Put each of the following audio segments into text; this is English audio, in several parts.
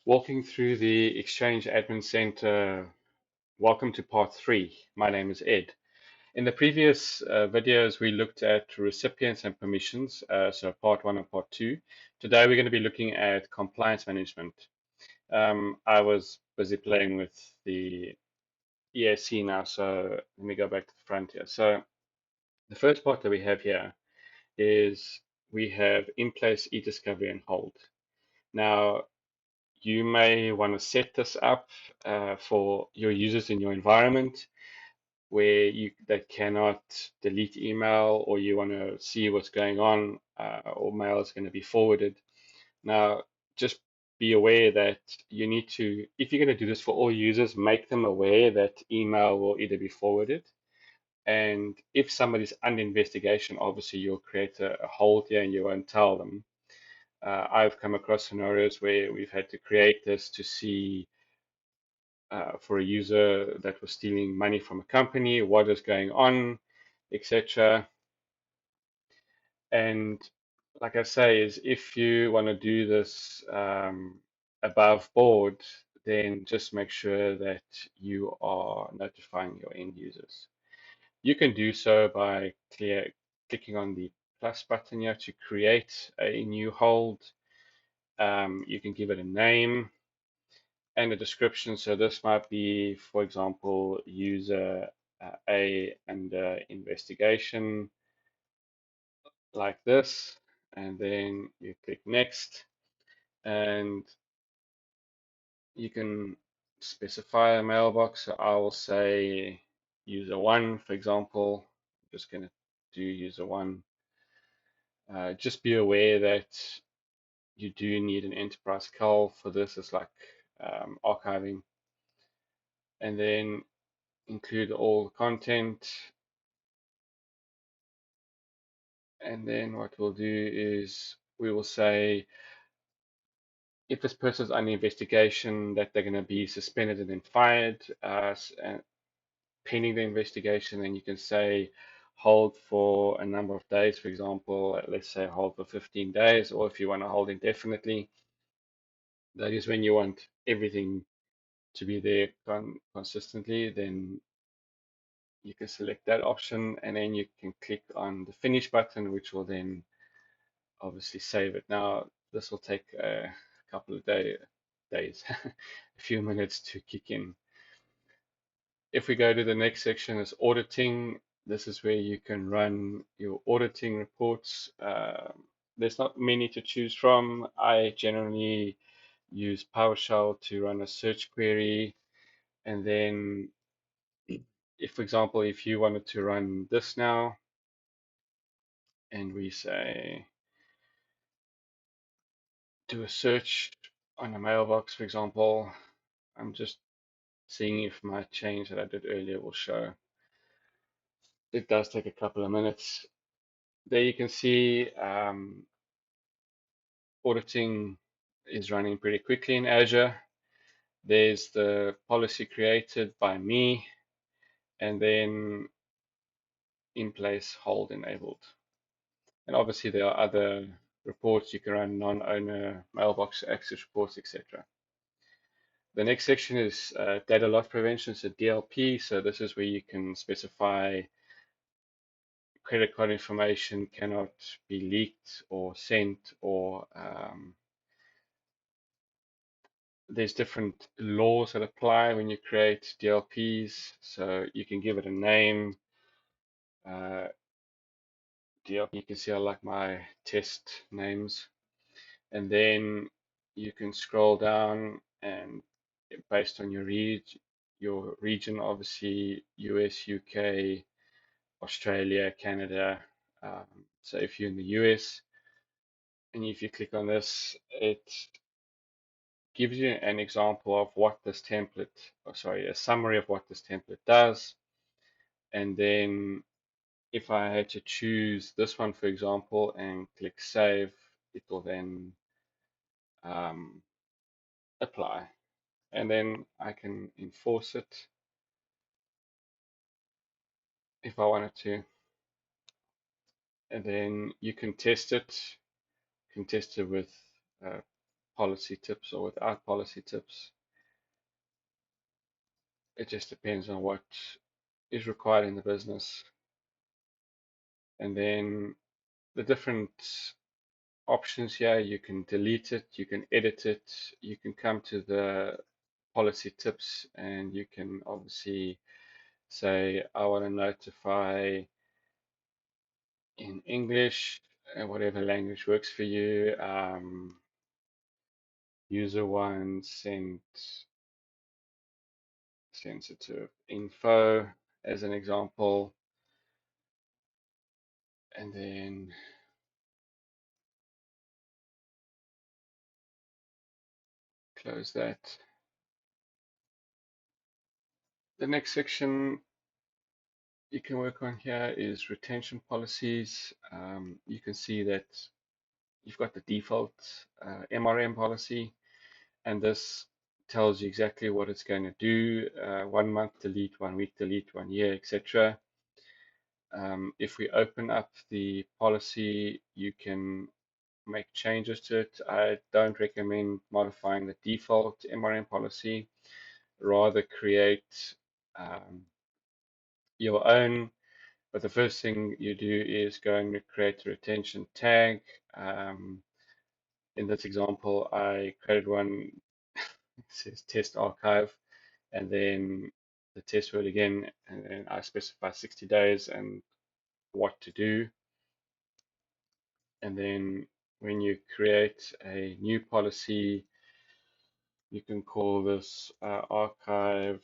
Walking through the Exchange Admin Center. Welcome to part three. My name is Ed. In the previous videos, we looked at recipients and permissions, so part one and part two. Today, we're going to be looking at compliance management. I was busy playing with the EAC now, so let me go back to the front here. So the first part that we have here is we have in place e-discovery and hold. Now, you may want to set this up for your users in your environment where they cannot delete email or you want to see what's going on or mail is going to be forwarded. Now, just be aware that you need to, if you're going to do this for all users, make them aware that email will either be forwarded. And if somebody's under investigation, obviously you'll create a hold here and you won't tell them. I've come across scenarios where we've had to create this to see for a user that was stealing money from a company, what is going on, etc. And like I say, is if you want to do this above board, then just make sure that you are notifying your end users. You can do so by clicking on the plus button here to create a new hold. You can give it a name and a description. So this might be, for example, user A under investigation, like this, and then you click next, and you can specify a mailbox. So I will say user one, for example. I'm just going to do user one. Just be aware that you do need an enterprise call for this. It's like archiving, and then include all the content. And then what we'll do is we will say if this person's under investigation that they're going to be suspended and then fired, and pending the investigation, then you can say hold for a number of days, for example, let's say hold for 15 days, or if you want to hold indefinitely, that is when you want everything to be there consistently, then you can select that option and then you can click on the finish button, which will then obviously save it. Now, this will take a couple of days, a few minutes to kick in. If we go to the next section, is auditing. This is where you can run your auditing reports. There's not many to choose from. I generally use PowerShell to run a search query. And then, if, for example, if you wanted to run this now, and we say do a search on a mailbox, for example, I'm just seeing if my change that I did earlier will show. It does take a couple of minutes. There you can see auditing is running pretty quickly in Azure. There's the policy created by me, and then in place hold enabled. And obviously there are other reports you can run, non-owner mailbox access reports, etc. The next section is data loss prevention, so DLP. So this is where you can specify credit card information cannot be leaked or sent, or there's different laws that apply when you create DLPs. So you can give it a name. Uh, DLP, you can see I like my test names. And then you can scroll down and based on your region, obviously US, UK, Australia, Canada. So if you're in the US and if you click on this, it gives you an example of what this template, or sorry, a summary of what this template does. And then if I had to choose this one, for example, and click save, it will then um, apply. And then I can enforce it if I wanted to. And then you can test it with policy tips or without policy tips. It just depends on what is required in the business. And then the different options here, you can delete it, you can edit it, you can come to the policy tips and you can obviously say, I want to notify in English, whatever language works for you. User one sent sensitive info as an example, and then close that. The next section you can work on here is retention policies. You can see that you've got the default MRM policy, and this tells you exactly what it's going to do. 1 month delete, 1 week delete, 1 year, etc. If we open up the policy, you can make changes to it. I don't recommend modifying the default MRM policy. Rather create your own. But the first thing you do is go and create a retention tag. In this example, I created one. It says test archive, and then the test word again, and then I specify 60 days and what to do. And then when you create a new policy, you can call this archive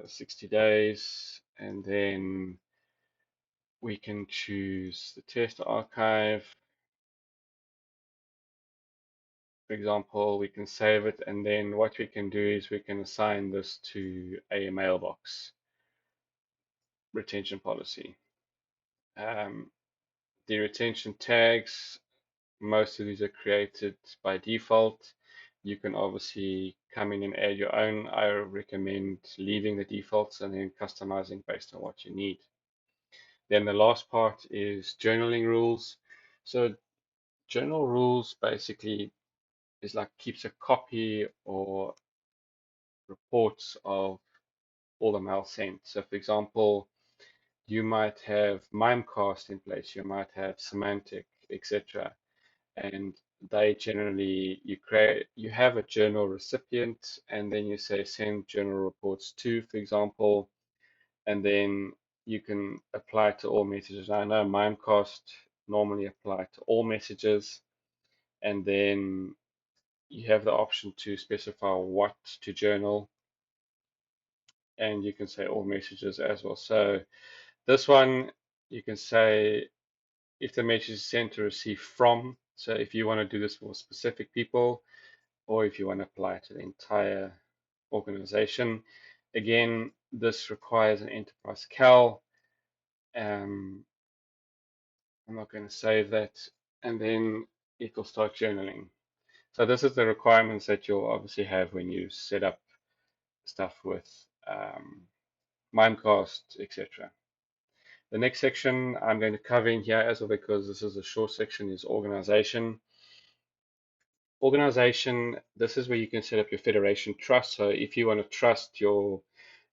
60 days, and then we can choose the test archive. For example, we can save it, and then what we can do is we can assign this to a mailbox retention policy. The retention tags, most of these are created by default. You can obviously come in and add your own. I recommend leaving the defaults and then customizing based on what you need. Then the last part is journaling rules. So journal rules basically is like keeps a copy or reports of all the mail sent. So for example, you might have Mimecast in place, you might have Symantec, etc. And they generally you have a journal recipient and then you say send journal reports to, for example, and then you can apply to all messages. I know Mimecast normally apply to all messages, and then you have the option to specify what to journal, and you can say all messages as well. So this one, you can say if the message is sent to receive from. So if you want to do this for specific people, or if you want to apply it to the entire organization. Again, this requires an enterprise cal. I'm not going to save that, and then it will start journaling. So this is the requirements that you'll obviously have when you set up stuff with Mimecast, etc. The next section I'm going to cover in here as well, because this is a short section, is organization. Organization, this is where you can set up your federation trust. So if you want to trust you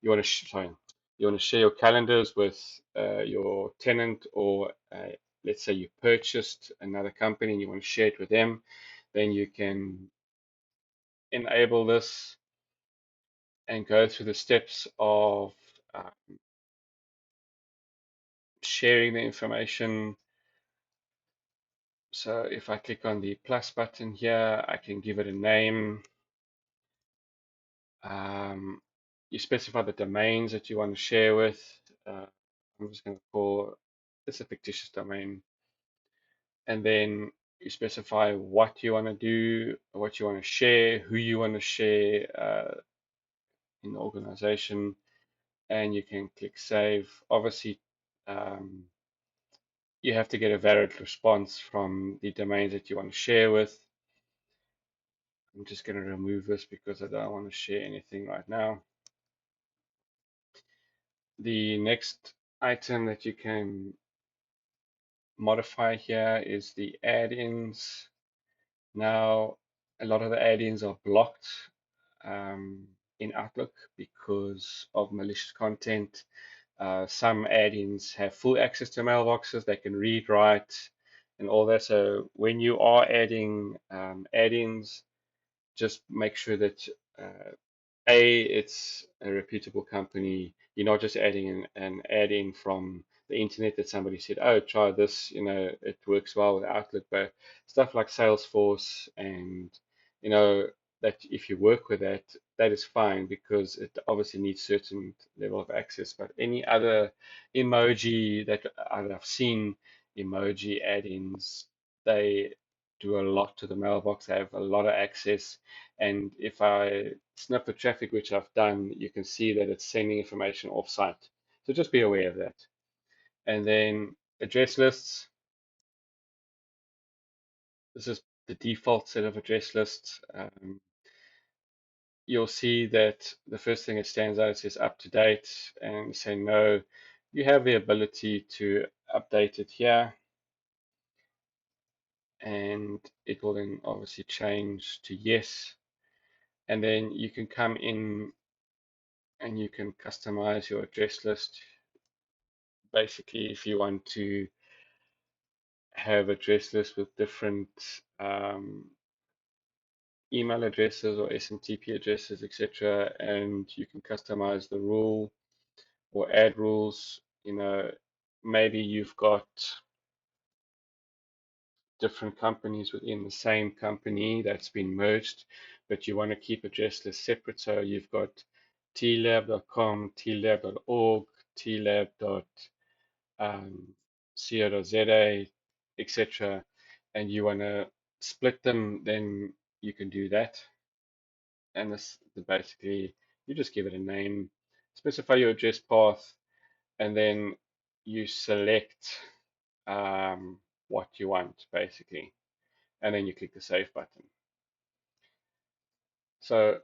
want to, sorry, you want to share your calendars with your tenant, or let's say you purchased another company and you want to share it with them, then you can enable this and go through the steps of uh, sharing the information. So if I click on the plus button here, I can give it a name. Um, you specify the domains that you want to share with. I'm just going to call this a fictitious domain. And then you specify what you want to do, what you want to share, who you want to share in the organization, and you can click save. Obviously, um, you have to get a valid response from the domains that you want to share with. I'm just going to remove this because I don't want to share anything right now. The next item that you can modify here is the add-ins. Now, a lot of the add-ins are blocked um, in Outlook because of malicious content. Some add-ins have full access to mailboxes. They can read, write, and all that. So when you are adding add-ins, just make sure that uh, it's a reputable company. You're not just adding an add-in from the internet that somebody said, oh, try this, it works well with Outlook. But stuff like Salesforce and, you know, that if you work with that, that is fine because it obviously needs certain level of access. But any other emoji that I've seen, emoji add-ins, they do a lot to the mailbox. They have a lot of access. And if I snip the traffic, which I've done, you can see that it's sending information off-site. So just be aware of that. And then address lists. This is the default set of address lists. You'll see that the first thing that stands out is up to date and say no. You have the ability to update it here, and it will then obviously change to yes. And then you can come in and you can customize your address list. Basically, if you want to have address lists with different um, email addresses or SMTP addresses, etc., and you can customize the rule or add rules. Maybe you've got different companies within the same company that's been merged, but you want to keep address lists separate. So you've got tlab.com, tlab.org, tlab.co.za, etc., and you want to split them, then you can do that. And this basically, you just give it a name, specify your address path, and then you select what you want, basically, and then you click the save button. So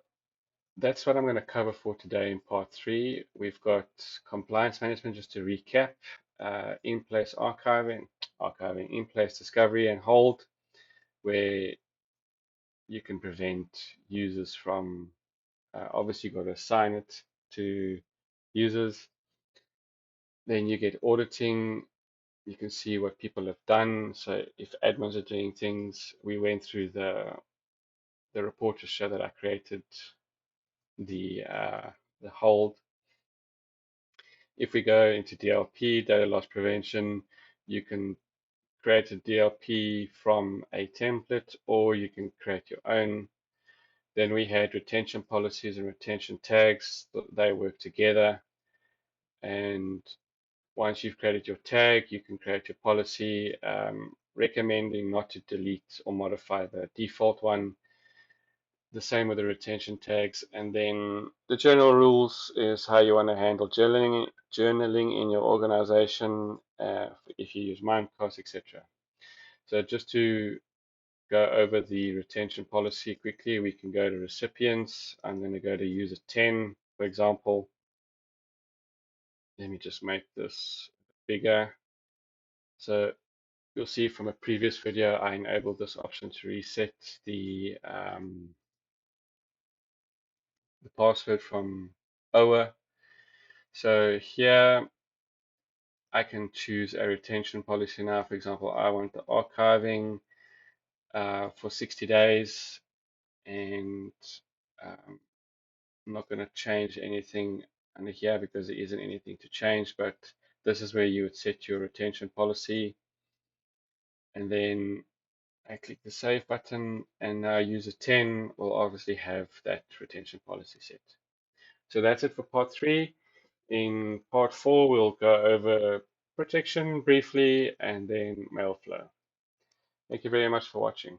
that's what I'm going to cover for today in part 3. We've got compliance management, just to recap, in-place archiving, in-place discovery and hold, where you can prevent users from, obviously you've got to assign it to users. Then you get auditing. You can see what people have done. So if admins are doing things, we went through the report to show that I created the hold. If we go into DLP, data loss prevention, you can create a DLP from a template, or you can create your own. Then we had retention policies and retention tags. They work together. And once you've created your tag, you can create your policy, recommending not to delete or modify the default one. The same with the retention tags. And then the general rules is how you want to handle journaling in your organization, if you use Mimecast, etc. So just to go over the retention policy quickly, we can go to recipients. I'm going to go to user 10, for example. Let me just make this bigger. So you'll see from a previous video, I enabled this option to reset the password from OA. So here I can choose a retention policy now. For example, I want the archiving for 60 days, and I'm not going to change anything under here because there isn't anything to change, but this is where you would set your retention policy. And then I click the save button, and now user 10 will obviously have that retention policy set. So that's it for part 3. In part 4, we'll go over protection briefly and then mail flow. Thank you very much for watching.